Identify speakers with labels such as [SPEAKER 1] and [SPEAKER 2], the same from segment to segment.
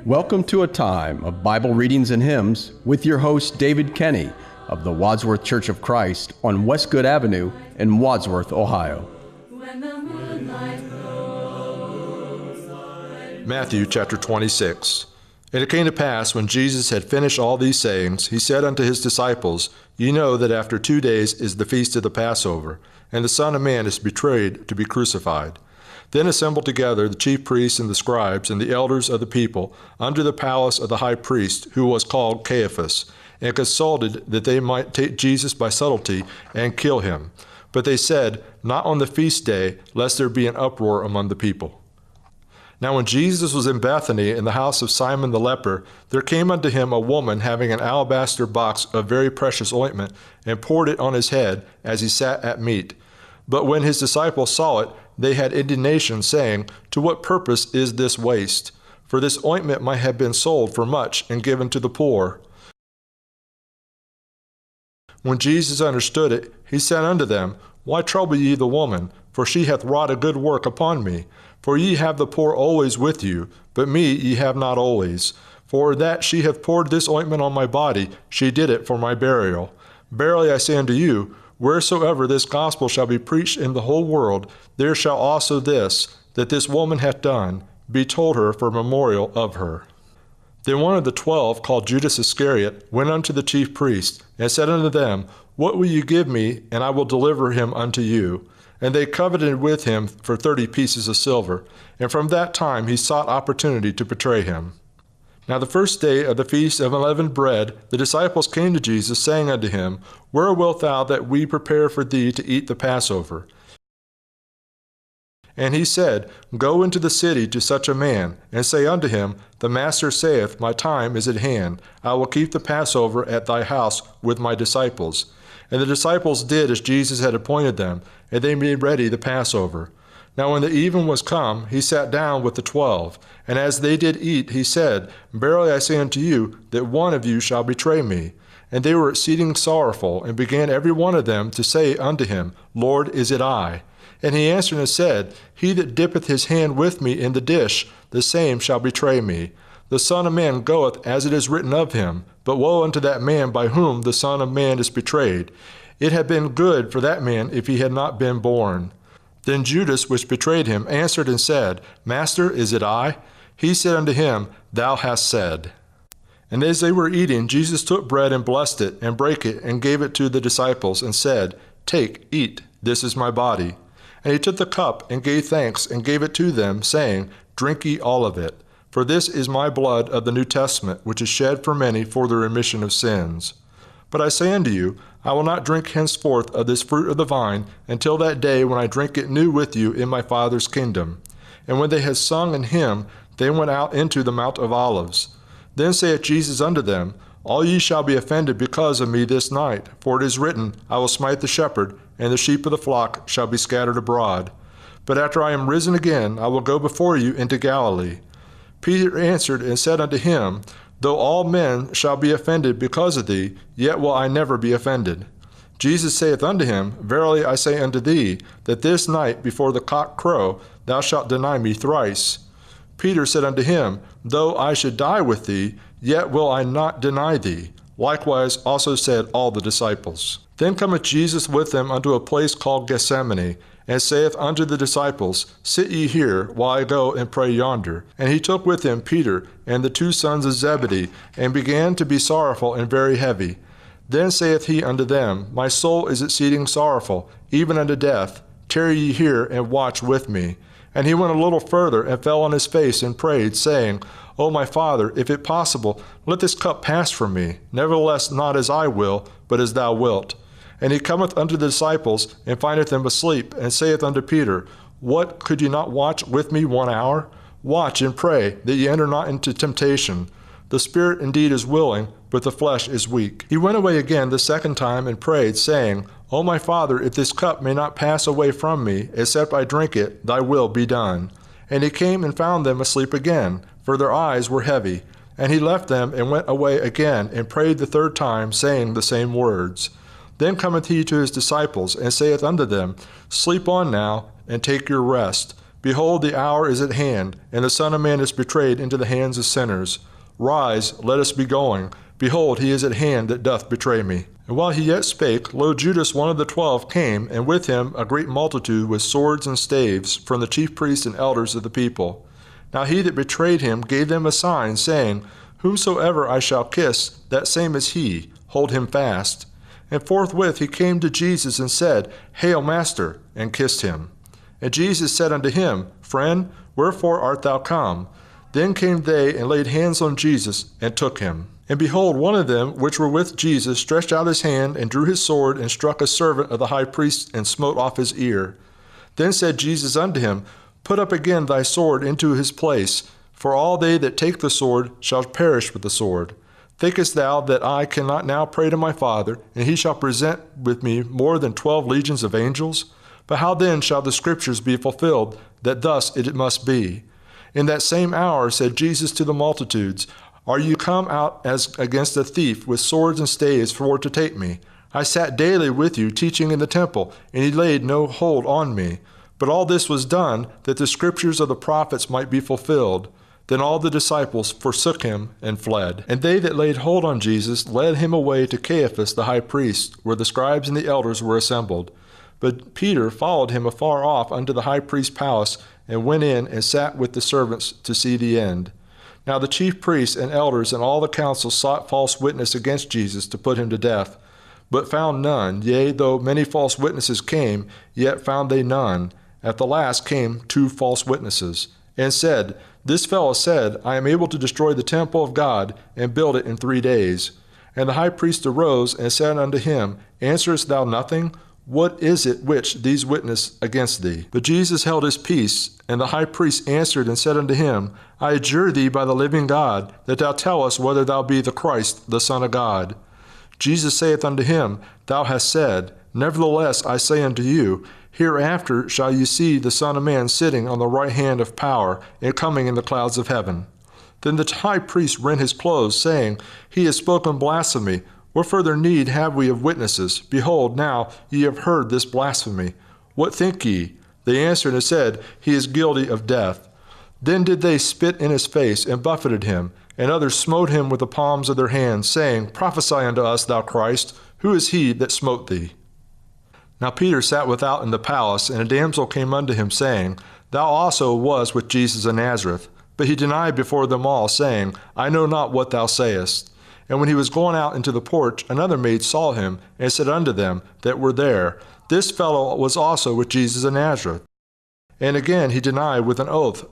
[SPEAKER 1] Welcome to a time of Bible readings and hymns with your host David Kenny of the Wadsworth Church of Christ on Westgood Avenue in Wadsworth, Ohio.
[SPEAKER 2] Matthew chapter 26. And it came to pass, when Jesus had finished all these sayings, he said unto his disciples, Ye know that after 2 days is the feast of the Passover, and the Son of Man is betrayed to be crucified. Then assembled together the chief priests and the scribes and the elders of the people under the palace of the high priest, who was called Caiaphas, and consulted that they might take Jesus by subtlety and kill him. But they said, Not on the feast day, lest there be an uproar among the people. Now when Jesus was in Bethany in the house of Simon the leper, there came unto him a woman having an alabaster box of very precious ointment, and poured it on his head as he sat at meat. But when his disciples saw it, they had indignation, saying, To what purpose is this waste? For this ointment might have been sold for much and given to the poor. When Jesus understood it, he said unto them, Why trouble ye the woman? For she hath wrought a good work upon me. For ye have the poor always with you, but me ye have not always. For that she hath poured this ointment on my body, she did it for my burial. Verily I say unto you, wheresoever this gospel shall be preached in the whole world, there shall also this, that this woman hath done, be told her for memorial of her. Then one of the 12, called Judas Iscariot, went unto the chief priests, and said unto them, What will you give me, and I will deliver him unto you? And they coveted with him for 30 pieces of silver, and from that time he sought opportunity to betray him. Now the first day of the feast of unleavened bread, the disciples came to Jesus, saying unto him, Where wilt thou that we prepare for thee to eat the Passover? And he said, Go into the city to such a man, and say unto him, The Master saith, My time is at hand. I will keep the Passover at thy house with my disciples. And the disciples did as Jesus had appointed them, and they made ready the Passover. Now when the even was come, he sat down with the 12. And as they did eat, he said, Verily I say unto you, that one of you shall betray me. And they were exceeding sorrowful, and began every one of them to say unto him, Lord, is it I? And he answered and said, He that dippeth his hand with me in the dish, the same shall betray me. The Son of Man goeth as it is written of him, but woe unto that man by whom the Son of Man is betrayed. It had been good for that man if he had not been born. Then Judas, which betrayed him, answered and said, Master, is it I? He said unto him, Thou hast said. And as they were eating, Jesus took bread and blessed it, and brake it, and gave it to the disciples, and said, Take, eat, this is my body. And he took the cup, and gave thanks, and gave it to them, saying, Drink ye all of it. For this is my blood of the New Testament, which is shed for many for the remission of sins. But I say unto you, I will not drink henceforth of this fruit of the vine until that day when I drink it new with you in my Father's kingdom. And when they had sung an hymn, they went out into the Mount of Olives. Then saith Jesus unto them, All ye shall be offended because of me this night, for it is written, I will smite the shepherd, and the sheep of the flock shall be scattered abroad. But after I am risen again, I will go before you into Galilee. Peter answered and said unto him, Though all men shall be offended because of thee, yet will I never be offended. Jesus saith unto him, Verily I say unto thee, that this night before the cock crow, thou shalt deny me thrice. Peter said unto him, Though I should die with thee, yet will I not deny thee. Likewise also said all the disciples. Then cometh Jesus with them unto a place called Gethsemane, and saith unto the disciples, Sit ye here, while I go and pray yonder. And he took with him Peter and the 2 sons of Zebedee, and began to be sorrowful and very heavy. Then saith he unto them, My soul is exceeding sorrowful, even unto death. Tarry ye here, and watch with me. And he went a little further, and fell on his face, and prayed, saying, O my Father, if it possible, let this cup pass from me. Nevertheless, not as I will, but as thou wilt. And he cometh unto the disciples, and findeth them asleep, and saith unto Peter, What, could ye not watch with me 1 hour? Watch and pray, that ye enter not into temptation. The spirit indeed is willing, but the flesh is weak. He went away again the second time, and prayed, saying, O my Father, if this cup may not pass away from me, except I drink it, thy will be done. And he came and found them asleep again, for their eyes were heavy. And he left them, and went away again, and prayed the third time, saying the same words. Then cometh he to his disciples, and saith unto them, Sleep on now, and take your rest. Behold, the hour is at hand, and the Son of Man is betrayed into the hands of sinners. Rise, let us be going. Behold, he is at hand that doth betray me. And while he yet spake, lo, Judas, one of the 12, came, and with him a great multitude with swords and staves, from the chief priests and elders of the people. Now he that betrayed him gave them a sign, saying, Whomsoever I shall kiss, that same is he. Hold him fast. And forthwith he came to Jesus and said, Hail, Master, and kissed him. And Jesus said unto him, Friend, wherefore art thou come? Then came they and laid hands on Jesus, and took him. And behold, one of them which were with Jesus stretched out his hand, and drew his sword, and struck a servant of the high priest, and smote off his ear. Then said Jesus unto him, Put up again thy sword into his place, for all they that take the sword shall perish with the sword. Thinkest thou that I cannot now pray to my Father, and he shall present with me more than 12 legions of angels? But how then shall the Scriptures be fulfilled, that thus it must be? In that same hour said Jesus to the multitudes, Are you come out as against a thief with swords and staves for to take me? I sat daily with you teaching in the temple, and ye laid no hold on me. But all this was done, that the Scriptures of the prophets might be fulfilled. Then all the disciples forsook him and fled. And they that laid hold on Jesus led him away to Caiaphas the high priest, where the scribes and the elders were assembled. But Peter followed him afar off unto the high priest's palace, and went in and sat with the servants to see the end. Now the chief priests and elders and all the council sought false witness against Jesus to put him to death, but found none. Yea, though many false witnesses came, yet found they none. At the last came 2 false witnesses, and said, This fellow said, I am able to destroy the temple of God, and build it in 3 days. And the high priest arose and said unto him, Answerest thou nothing? What is it which these witness against thee? But Jesus held his peace, and the high priest answered and said unto him, I adjure thee by the living God, that thou tell us whether thou be the Christ, the Son of God. Jesus saith unto him, Thou hast said. Nevertheless I say unto you, Hereafter shall ye see the Son of Man sitting on the right hand of power, and coming in the clouds of heaven. Then the high priest rent his clothes, saying, He has spoken blasphemy. What further need have we of witnesses? Behold, now ye have heard this blasphemy. What think ye? They answered and said, He is guilty of death. Then did they spit in his face, and buffeted him, and others smote him with the palms of their hands, saying, Prophesy unto us, thou Christ, who is he that smote thee? Now Peter sat without in the palace, and a damsel came unto him, saying, Thou also wast with Jesus of Nazareth. But he denied before them all, saying, I know not what thou sayest. And when he was gone out into the porch, another maid saw him, and said unto them that were there, This fellow was also with Jesus of Nazareth. And again he denied with an oath,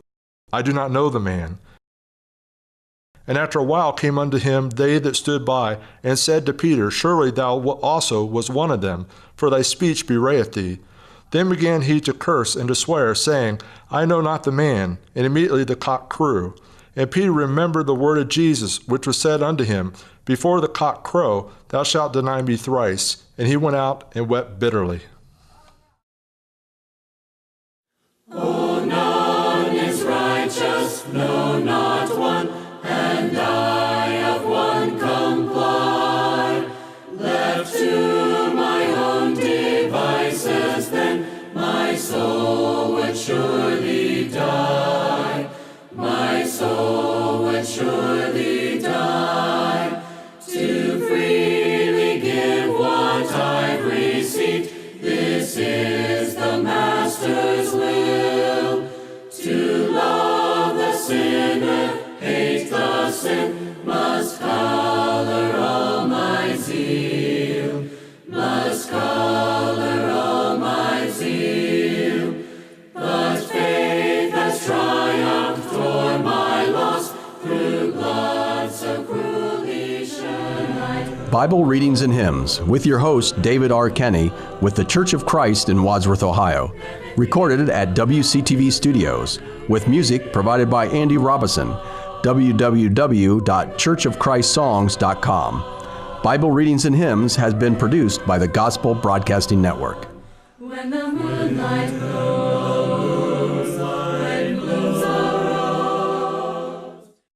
[SPEAKER 2] I do not know the man. And after a while came unto him they that stood by, and said to Peter, Surely thou also was one of them, for thy speech bewrayeth thee. Then began he to curse and to swear, saying, I know not the man. And immediately the cock crew. And Peter remembered the word of Jesus, which was said unto him, Before the cock crow, thou shalt deny me thrice. And he went out and wept bitterly.
[SPEAKER 3] Oh, none is righteous, no, not one, and I of one comply. Left to my own devices, then my soul would surely die. My soul would surely die. To freely give what I've received, this is the Master's will. To love the sinner, hate the sin, must color all my zeal. Must color all my zeal. But faith has triumphed o'er my loss through blood so cruelly shed.
[SPEAKER 1] Bible Readings and Hymns with your host, David R. Kenny, with the Church of Christ in Wadsworth, Ohio. Recorded at WCTV Studios, with music provided by Andy Robison. www.churchofchristssongs.com. Bible Readings and Hymns has been produced by the Gospel Broadcasting Network.
[SPEAKER 3] When the